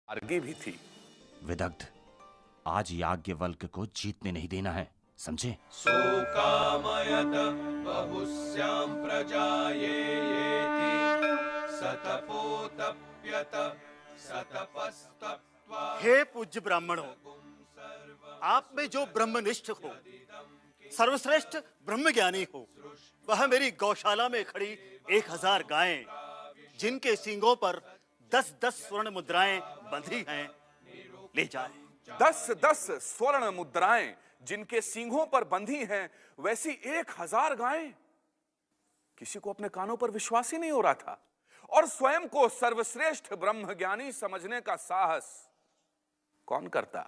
आर्गी भी थी। विदग्ध, आज याज्ञवल्क्य को जीतने नहीं देना है, समझे? सोकामयत बहुस्यां प्रजायेति सतपोतप्यत सतपस्तप्त्वा। हे पूज्य ब्राह्मणों, आप में जो ब्रह्मनिष्ठ हो, सर्वश्रेष्ठ ब्रह्मज्ञानी हो, वह मेरी गौशाला में खड़ी 1000 गायें, जिनके सींगों पर 10-10 स्वर्ण मुद्राएं बंधी हैं, ले जाए। 10-10 स्वर्ण मुद्राएं जिनके सींगों पर बंधी हैं, वैसी 1000 गायें। किसी को अपने कानों पर विश्वास ही नहीं हो रहा था, और स्वयं को सर्वश्रेष्ठ ब्रह्मज्ञानी समझने का साहस कौन करता?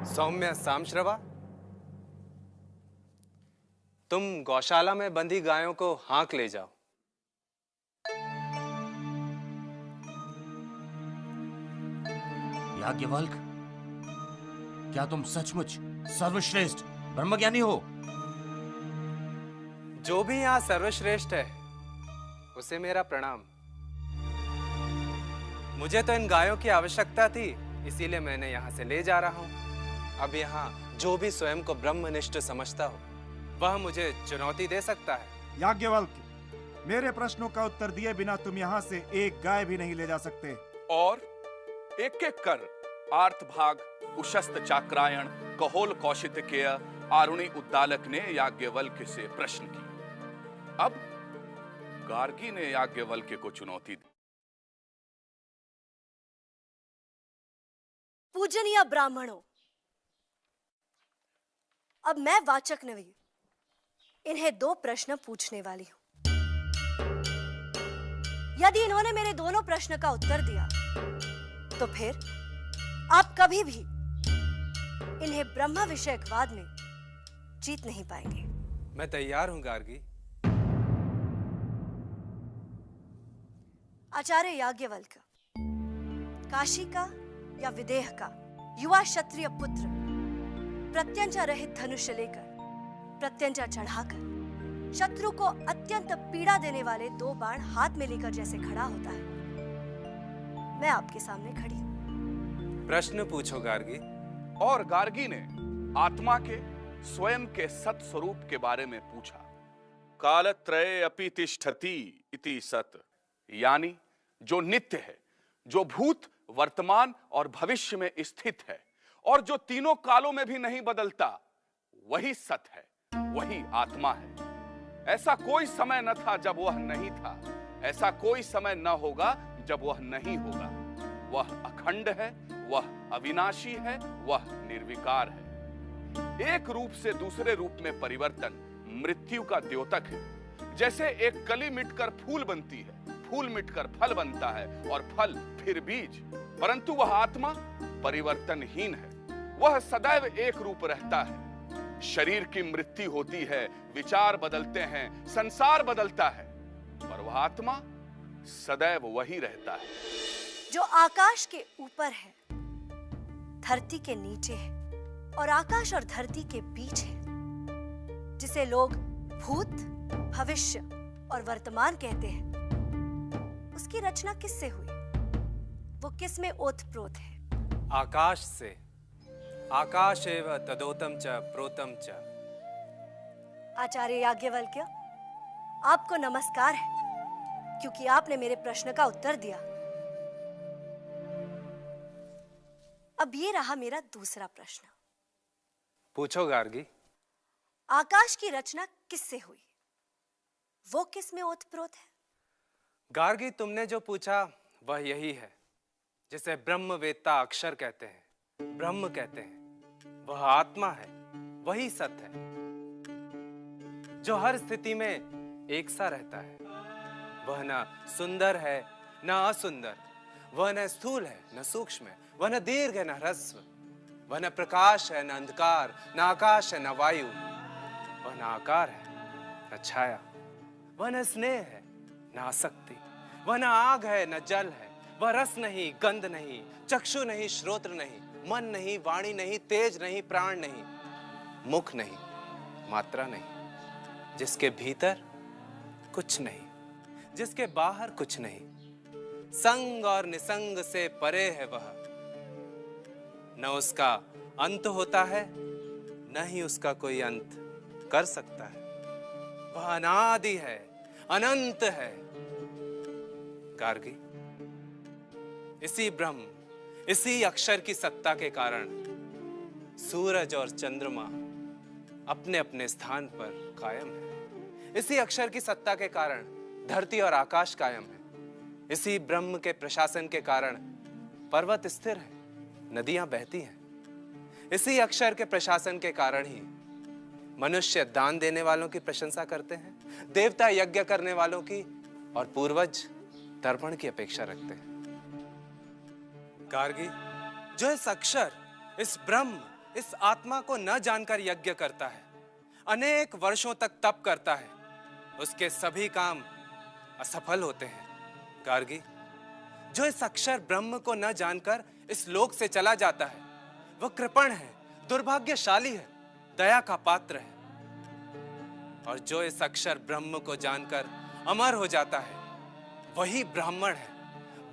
सौम्य सामश्रवा, तुम गौशाला में बंधी गायों को हाँक ले जाओ। याज्ञवल्क, क्या तुम सचमुच सर्वश्रेष्ठ ब्रह्मज्ञानी हो? जो भी यहां सर्वश्रेष्ठ है, उसे मेरा प्रणाम। मुझे तो इन गायों की आवश्यकता थी, इसीलिए मैंने यहां से ले जा रहा हूं। अब यहाँ जो भी स्वयं को ब्रह्मनिष्ठ समझता हो, वह मुझे चुनौती दे सकता है। याज्ञवल्क्य, मेरे प्रश्नों का उत्तर दिए बिना तुम यहाँ से एक गाय भी नहीं ले जा सकते। और एक एक कर आर्तभाग, उशस्त चाक्रायण, कहोल कौशितकेय, आरुणि उद्दालक ने याज्ञवल्क्य से प्रश्न किए। अब गार्गी ने याज्ञवल्क्य को चुनौती दी। पूजनीय ब्राह्मणों, अब मैं वाचक नवी इन्हें 2 प्रश्न पूछने वाली हूं। यदि इन्होंने मेरे दोनों प्रश्न का उत्तर दिया, तो फिर आप कभी भी इन्हें ब्रह्म विषयकवाद में जीत नहीं पाएंगे। मैं तैयार हूं गार्गी। आचार्य याज्ञवल्क्य, काशी का या विदेह का युवा क्षत्रिय पुत्र प्रत्यंचा रहित धनुष लेकर, प्रत्यंचा चढ़ाकर शत्रु को अत्यंत पीड़ा देने वाले 2 बाण हाथ में लेकर जैसे खड़ा होता है, मैं आपके सामने खड़ी हूं। प्रश्न पूछो गार्गी। और गार्गी ने आत्मा के स्वयं के सत स्वरूप के बारे में पूछा। कालत्रये अपि तिष्ठति इति सत, यानी जो नित्य है, जो भूत, वर्तमान और भविष्य में स्थित है, और जो तीनों कालों में भी नहीं बदलता, वही सत है, वही आत्मा है। ऐसा कोई समय न था जब वह नहीं था, ऐसा कोई समय न होगा जब वह नहीं होगा। वह अखंड है, वह अविनाशी है, वह निर्विकार है। एक रूप से दूसरे रूप में परिवर्तन मृत्यु का द्योतक है। जैसे एक कली मिटकर फूल बनती है, फूल मिटकर फल बनता है, और फल फिर बीज, परंतु वह आत्मा परिवर्तनहीन है। वह सदैव एक रूप रहता है। शरीर की मृत्यु होती है, विचार बदलते हैं, संसार बदलता है, पर वह आत्मा सदैव वही रहता है। जो आकाश के ऊपर है, धरती के नीचे है, और आकाश और धरती के बीच है, जिसे लोग भूत, भविष्य और वर्तमान कहते हैं, उसकी रचना किससे हुई? वो किस में ओतप्रोत है? आकाश से। आकाश एव तदोतम च प्रोतम च। आचार्य याज्ञवल्क्य, आपको नमस्कार है, क्योंकि आपने मेरे प्रश्न का उत्तर दिया। अब ये रहा मेरा दूसरा प्रश्न। पूछो गार्गी। आकाश की रचना किससे हुई? वो किस में ओतप्रोत है? गार्गी, तुमने जो पूछा वह यही है, जिसे ब्रह्मवेत्ता अक्षर कहते हैं, ब्रह्म कहते हैं। वह आत्मा है, वही सत्य है, जो हर स्थिति में एक सा रहता है। वह न सुंदर है न असुंदर, वह न स्थूल है न सूक्ष्म है, वह न दीर्घ है न ह्रस्व, वह न प्रकाश है न अंधकार, न आकाश है न वायु, वह न आकार है न छाया, वह न स्नेह है न आसक्ति, वह न आग है न जल है, वह रस नहीं, गंध नहीं, चक्षु नहीं, श्रोत्र नहीं, मन नहीं, वाणी नहीं, तेज नहीं, प्राण नहीं, मुख नहीं, मात्रा नहीं, जिसके भीतर कुछ नहीं, जिसके बाहर कुछ नहीं, संग और निसंग से परे है वह। न उसका अंत होता है, न ही उसका कोई अंत कर सकता है। वह अनादि है, अनंत है। गार्गी, इसी ब्रह्म, इसी अक्षर की सत्ता के कारण सूरज और चंद्रमा अपने अपने स्थान पर कायम है। इसी अक्षर की सत्ता के कारण धरती और आकाश कायम है। इसी ब्रह्म के प्रशासन के कारण पर्वत स्थिर है, नदियां बहती हैं। इसी अक्षर के प्रशासन के कारण ही मनुष्य दान देने वालों की प्रशंसा करते हैं, देवता यज्ञ करने वालों की, और पूर्वज तर्पण की अपेक्षा रखते हैं। गार्गी, जो इस अक्षर, इस ब्रह्म, इस आत्मा को न जानकर यज्ञ करता है, अनेक वर्षों तक तप करता है, उसके सभी काम असफल होते हैं। गार्गी, जो इस अक्षर ब्रह्म को न जानकर इस लोक से चला जाता है, वह कृपण है, दुर्भाग्यशाली है, दया का पात्र है। और जो इस अक्षर ब्रह्म को जानकर अमर हो जाता है, वही ब्राह्मण है,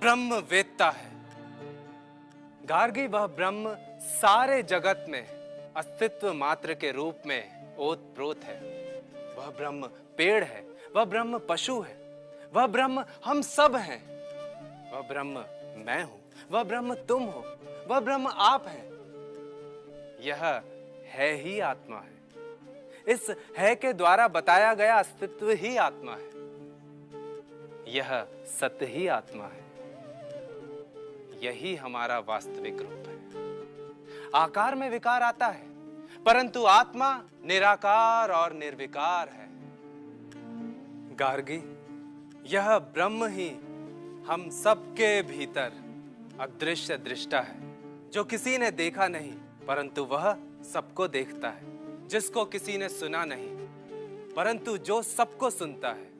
ब्रह्म वेत्ता है। गार्गी, वह ब्रह्म सारे जगत में अस्तित्व मात्र के रूप में ओतप्रोत है। वह ब्रह्म पेड़ है, वह ब्रह्म पशु है, वह ब्रह्म हम सब हैं। वह ब्रह्म मैं हूं, वह ब्रह्म तुम हो, वह ब्रह्म आप हैं। यह है ही आत्मा है। इस है के द्वारा बताया गया अस्तित्व ही आत्मा है। यह सत्य ही आत्मा है। यही हमारा वास्तविक रूप है। आकार में विकार आता है, परंतु आत्मा निराकार और निर्विकार है। गार्गी, यह ब्रह्म ही हम सबके भीतर अदृश्य दृष्टा है, जो किसी ने देखा नहीं, परंतु वह सबको देखता है, जिसको किसी ने सुना नहीं, परंतु जो सबको सुनता है,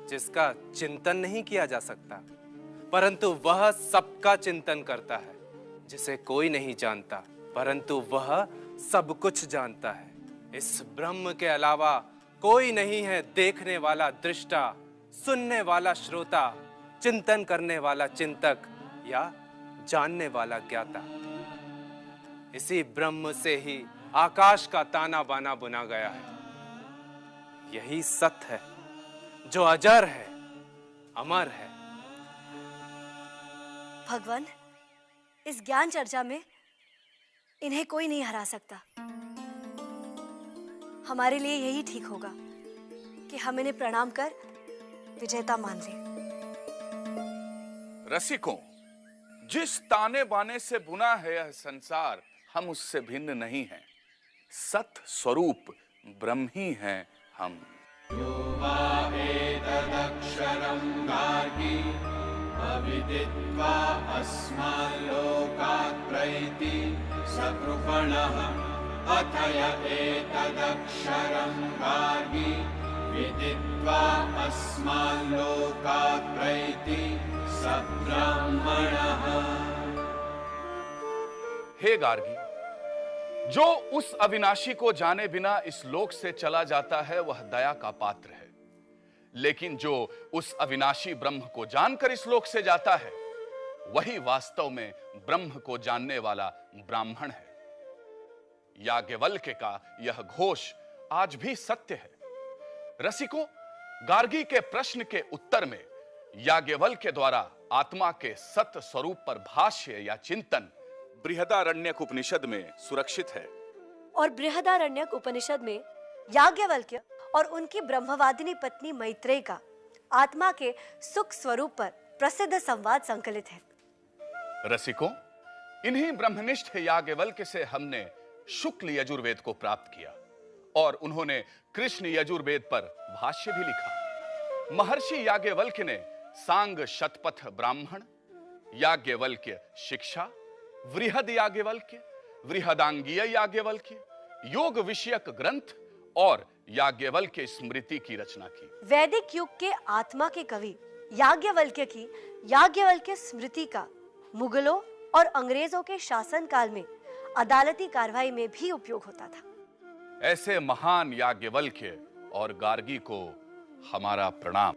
जिसका चिंतन नहीं किया जा सकता, परंतु वह सबका चिंतन करता है, जिसे कोई नहीं जानता, परंतु वह सब कुछ जानता है। इस ब्रह्म के अलावा कोई नहीं है देखने वाला दृष्टा, सुनने वाला श्रोता, चिंतन करने वाला चिंतक या जानने वाला ज्ञाता। इसी ब्रह्म से ही आकाश का ताना बाना बुना गया है। यही सत्य है, जो अजर है, अमर है। भगवान, इस ज्ञान चर्चा में इन्हें कोई नहीं हरा सकता। हमारे लिए यही ठीक होगा कि हम इन्हें प्रणाम कर विजेता मान लें। रसिकों, जिस ताने बाने से बुना है यह संसार, हम उससे भिन्न नहीं हैं। सत स्वरूप ब्रह्म ही हैं हम। यो वा एतदक्षरं गार्गी अविदित्वा अस्माल्लोकात् प्रैति सकृपणः अथय एतदक्षरं गार्गी विदित्वा अस्माल्लोकात् प्रैति सब्राह्मणः। हे गार्गी, जो उस अविनाशी को जाने बिना इस लोक से चला जाता है वह दया का पात्र है, लेकिन जो उस अविनाशी ब्रह्म को जानकर इस लोक से जाता है वही वास्तव में ब्रह्म को जानने वाला ब्राह्मण है। याज्ञवल्क्य का यह घोष आज भी सत्य है। रसिकों, गार्गी के प्रश्न के उत्तर में याज्ञवल्क्य द्वारा आत्मा के सत्य स्वरूप पर भाष्य या चिंतन बृहदारण्यक उपनिषद में सुरक्षित है। और बृहदारण्यक उपनिषद में याज्ञवल्क्य और उनकी ब्रह्मवादिनी पत्नी मैत्रेयी का आत्मा के सुख स्वरूप पर प्रसिद्ध संवाद संकलित है। रसिकों, इन्हीं ब्रह्मनिष्ठ याज्ञवल्क्य से हमने शुक्ल यजुर्वेद को प्राप्त किया और उन्होंने कृष्ण यजुर्वेद पर भाष्य भी लिखा। महर्षि याज्ञवल्क्य ने सांग शतपथ ब्राह्मण, याज्ञवल्क्य शिक्षा, वृहद याज्ञवल्क्य, वृहदांगीय याज्ञवल्क्य, योग विषयक ग्रंथ और याज्ञवल्क्य स्मृति की रचना की। वैदिक युग के आत्मा के कवि याज्ञवल्क्य की याज्ञवल्क्य स्मृति का मुगलों और अंग्रेजों के शासन काल में अदालती कार्रवाई में भी उपयोग होता था। ऐसे महान याज्ञवल्क्य और गार्गी को हमारा प्रणाम।